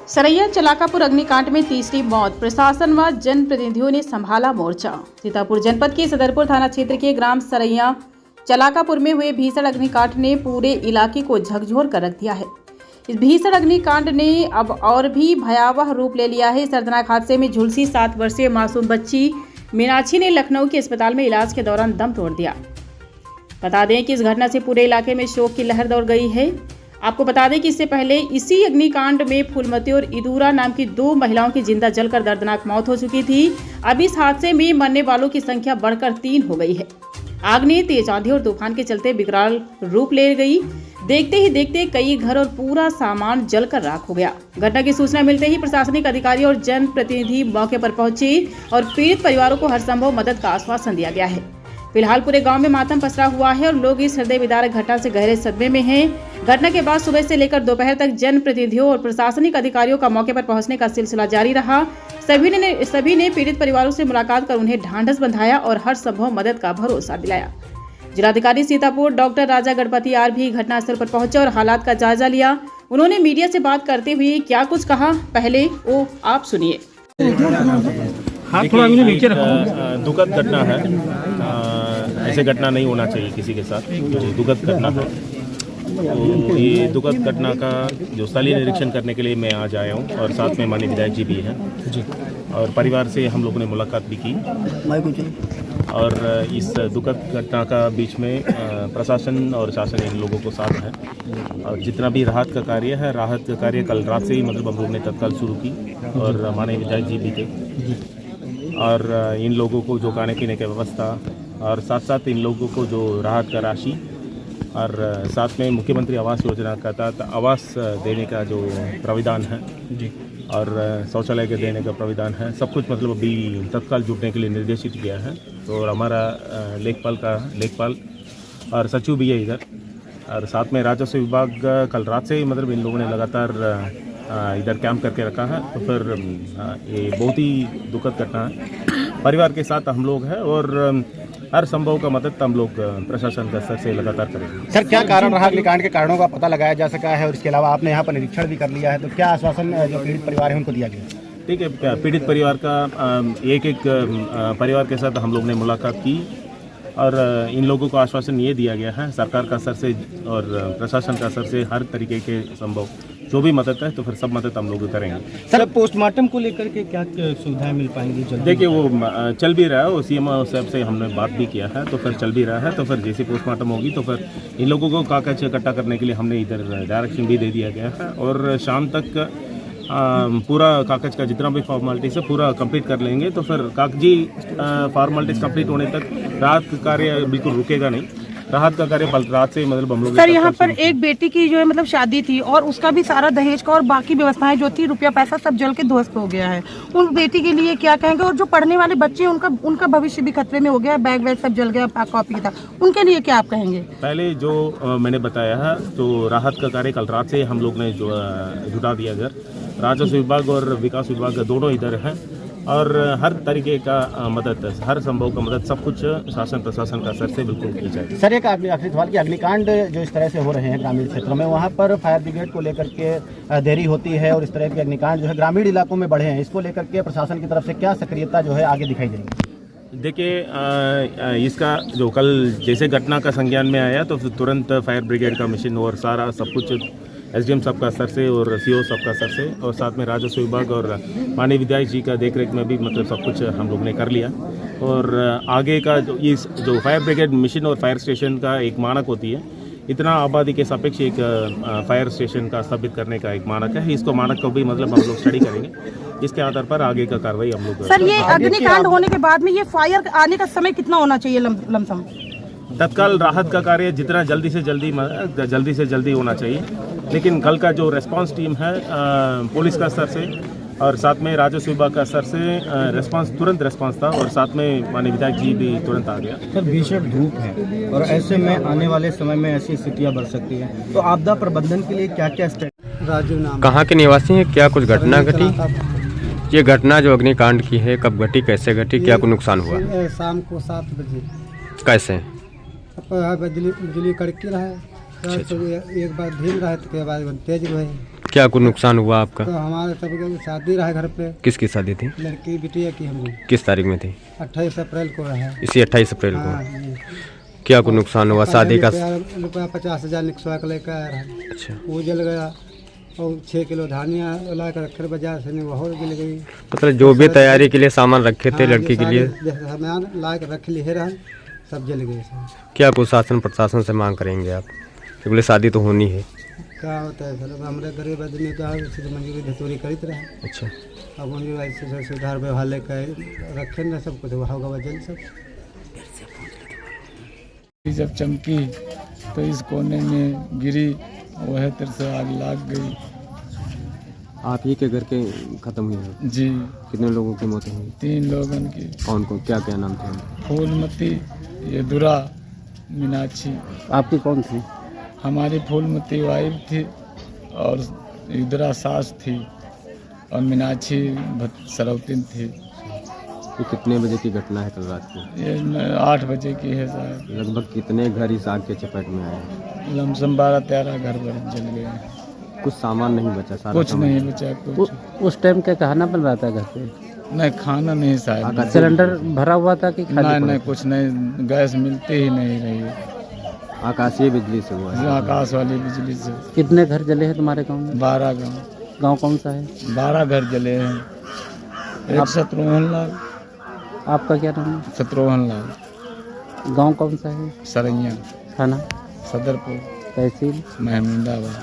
सरैया चलाकापुर अग्निकांड में तीसरी मौत, प्रशासन व जनप्रतिनिधियों ने संभाला मोर्चा। सीतापुर जनपद के सदरपुर थाना क्षेत्र के ग्राम सरैया चलाकापुर में हुए भीषण अग्निकांड ने पूरे इलाके को झकझोर कर रख दिया है। इस भीषण अग्निकांड ने अब और भी भयावह रूप ले लिया है। इस दर्दनाक हादसे में झुलसी 7 वर्षीय मासूम बच्ची मीनाक्षी ने लखनऊ के अस्पताल में इलाज के दौरान दम तोड़ दिया। बता दें कि इस घटना से पूरे इलाके में शोक की लहर दौड़ गई है। आपको बता दें कि इससे पहले इसी अग्निकांड में फूलमती और इदूरा नाम की 2 महिलाओं की जिंदा जलकर दर्दनाक मौत हो चुकी थी। अब इस हादसे में मरने वालों की संख्या बढ़कर 3 हो गई है। आग ने तेज आंधी और तूफान के चलते विकराल रूप ले गई। देखते ही देखते कई घर और पूरा सामान जलकर राख हो गया। घटना की सूचना मिलते ही प्रशासनिक अधिकारी और जनप्रतिनिधि मौके पर पहुंचे और पीड़ित परिवारों को हर संभव मदद का आश्वासन दिया गया है। फिलहाल पूरे गांव में मातम पसरा हुआ है और लोग इस हृदय विदारक घटना से गहरे सदमे में हैं। घटना के बाद सुबह से लेकर दोपहर तक जनप्रतिनिधियों और प्रशासनिक अधिकारियों का मौके पर पहुंचने का सिलसिला जारी रहा। सभी ने पीड़ित परिवारों से मुलाकात कर उन्हें ढांढस बंधाया और हर संभव मदद का भरोसा दिलाया। जिलाधिकारी सीतापुर डॉक्टर राजा गणपति आर भी घटनास्थल पर पहुंचे और हालात का जायजा लिया। उन्होंने मीडिया से बात करते हुए क्या कुछ कहा, पहले वो आप सुनिए। दुखद घटना है, ऐसे घटना नहीं होना चाहिए किसी के साथ। तो दुखद घटना है, तो ये दुखद घटना का जो स्थलीय निरीक्षण करने के लिए मैं आज आया हूँ और साथ में माननीय विधायक जी भी हैं जी, और परिवार से हम लोगों ने मुलाकात भी की। और इस दुखद घटना का बीच में प्रशासन और शासन इन लोगों को साथ है और जितना भी राहत का कार्य कल रात से ही मतलब हम लोग ने तत्काल शुरू की और माननीय विधायक जी भी थे और इन लोगों को जो खाने पीने की व्यवस्था और साथ साथ इन लोगों को जो राहत का राशि और साथ में मुख्यमंत्री आवास योजना का तहत आवास देने का जो प्राविधान है जी और शौचालय के देने का प्राविधान है, सब कुछ मतलब अभी तत्काल जुटने के लिए निर्देशित किया है। तो और हमारा लेखपाल और सचिव भी है इधर और साथ में राजस्व विभाग कल रात से ही मतलब इन लोगों ने लगातार इधर कैंप करके रखा है। तो फिर ये बहुत ही दुखद घटना है। परिवार के साथ हम लोग हैं और हर संभव का मदद हम लोग प्रशासन का स्तर से लगातार करेंगे। सर, क्या कारण रहा अग्निकांड के कारणों का पता लगाया जा सका है और इसके अलावा आपने यहाँ पर निरीक्षण भी कर लिया है, तो क्या आश्वासन जो पीड़ित परिवार है उनको दिया गया? ठीक है, पीड़ित परिवार का एक परिवार के साथ हम लोग ने मुलाकात की और इन लोगों को आश्वासन ये दिया गया है सरकार का स्तर से और प्रशासन का स्तर से हर तरीके के संभव जो भी मदद है तो फिर सब मदद हम लोग करेंगे। सर, पोस्टमार्टम को लेकर के क्या सुविधाएं मिल पाएंगी? देखिए, वो चल भी रहा है, वो सीएम साहब से हमने बात भी किया है, तो फिर चल भी रहा है। तो फिर जैसे पोस्टमार्टम होगी तो फिर इन लोगों को कागज इकट्ठा करने के लिए हमने इधर डायरेक्शन भी दे दिया गया है और शाम तक पूरा कागज का जितना भी फॉर्मेलिटीज है पूरा कंप्लीट कर लेंगे। तो फिर कागजी फॉर्मेलिटीज कंप्लीट होने तक राहत कार्य बिल्कुल रुकेगा नहीं। राहत का कार्य कल रात से मतलब हम लोग सर यहाँ पर एक बेटी की जो है मतलब शादी थी और उसका भी सारा दहेज का और बाकी व्यवस्थाएं जो थी रुपया पैसा सब जल के ध्वस्त हो गया है। उन बेटी के लिए क्या कहेंगे? और जो पढ़ने वाले बच्चे हैं उनका भविष्य भी खतरे में हो गया, बैग वैग सब जल गया, कॉपी था, उनके लिए क्या आप कहेंगे? पहले जो मैंने बताया है तो राहत का कार्य कल रात से हम लोग ने जो जुटा दिया इधर राजस्व विभाग और विकास विभाग दोनों इधर हैं और हर तरीके का मदद, हर संभव का मदद सब कुछ शासन प्रशासन का स्तर से बिल्कुल की जाएगी। सर, एक आखिरी सवाल कि अग्निकांड जो इस तरह से हो रहे हैं ग्रामीण क्षेत्रों में, वहाँ पर फायर ब्रिगेड को लेकर के देरी होती है और इस तरह के अग्निकांड जो है ग्रामीण इलाकों में बढ़े हैं, इसको लेकर के प्रशासन की तरफ से क्या सक्रियता जो है आगे दिखाई देगी? देखिए, इसका जो कल जैसे घटना का संज्ञान में आया तो तुरंत फायर ब्रिगेड का मिशन और सारा सब कुछ एसडीएम साहब का स्तर से और सीओ साहब का स्तर से और साथ में राजस्व विभाग और माननीय विधायक जी का देखरेख में भी मतलब सब कुछ हम लोग ने कर लिया। और आगे का जो फायर ब्रिगेड मिशन और फायर स्टेशन का एक मानक होती है, इतना आबादी के सापेक्ष एक फायर स्टेशन का स्थापित करने का एक मानक है। इसको मानक को भी मतलब हम लोग स्टडी करेंगे, इसके आधार पर आगे का कार्रवाई हम लोग। सर, ये अग्निकांड होने के बाद में ये फायर आने का समय कितना होना चाहिए लमसम? तत्काल राहत का कार्य जितना जल्दी से जल्दी होना चाहिए, लेकिन कल का जो रेस्पॉन्स टीम है पुलिस का स्तर से और साथ में राजस्व विभाग का स्तर से तुरंत रेस्पॉन्स था और साथ में माननीय विधायक जी भी तुरंत आ गया। सर, भीषण धूप है और ऐसे में आने वाले समय में ऐसी स्थितियाँ बढ़ सकती हैं, तो आपदा प्रबंधन के लिए क्या क्या स्टेप? राजू नाम। कहाँ के निवासी हैं? क्या कुछ घटना घटी? ये घटना जो अग्निकांड की है कब घटी, कैसे घटी, क्या कुछ नुकसान हुआ? शाम को 7 बजे। कैसे? बिजली कड़की रहा है, एक बार धीम रहा तो के बाद तेज रहे। क्या कुछ नुकसान हुआ आपका? तो हमारे सबके शादी रहा घर पे, किसकी शादी थी? लड़की बिटिया की हमको किस तारीख में थी? 28 अप्रैल को है। इसी 28 अप्रैल हाँ को। जी। क्या कुछ नुकसान हुआ? शादी का रुपया 50,000 निकसवा के लेकर आया रहा, अच्छा, वो जल गया। और 6 किलो धानिया ला कर रखे बाजार से, वो और जल गई। मतलब जो भी तैयारी के लिए सामान रखे थे लड़की के लिए, सामान ला कर रख लिए रहा, सब जल गए सब। क्या कुछ शासन प्रशासन से मांग करेंगे आप? क्योंकि शादी तो होनी है। क्या होता है सर, हमारे गरीब आदमी का मंजूरी धतूरी करीत रहे। अच्छा, अब मंजूरी से सुधार व्यवहार लेकर रखे न, सब कुछ होगा जल सब। जब चमकी तो इस कोने में गिरी, वह तरह से आग लग गई। आप ही के घर के खत्म हुए हैं? जी, कितने लोगों की मौत हुई? 3 लोगन की। कौन कौन, क्या क्या नाम थे? फूलमती, यदुरा, मीनाक्षी। आपकी कौन थी? हमारी फूलमती वाइफ थी और यदुरा सास थी और मीनाक्षी सरौतीन थी। ये कितने बजे की घटना है कल रात की? ये 8 बजे की है शायद। लगभग कितने घर इस आग के चपेट में आए हैं? लमसम 12-13 घर भर जल गए। कुछ सामान नहीं बचा? सारा कुछ सामान? नहीं बचा कुछ। उस टाइम क्या खाना बन रहा था घर पे? नहीं, खाना नहीं शायद। सिलेंडर भरा हुआ था कि नहीं नहीं, कुछ नहीं, गैस मिलती ही नहीं रही। आकाशीय बिजली से हुआ है? आकाश वाली बिजली से। कितने घर जले हैं तुम्हारे गांव में? 12 गाँव। गांव कौन सा है? 12 घर जले हैं। एक शत्रुघ्न लाल। आपका क्या नाम है? शत्रुघ्न लाल। गांव कौन सा है? सरैया, थाना? सदरपुर, तहसील? महमूदाबाद।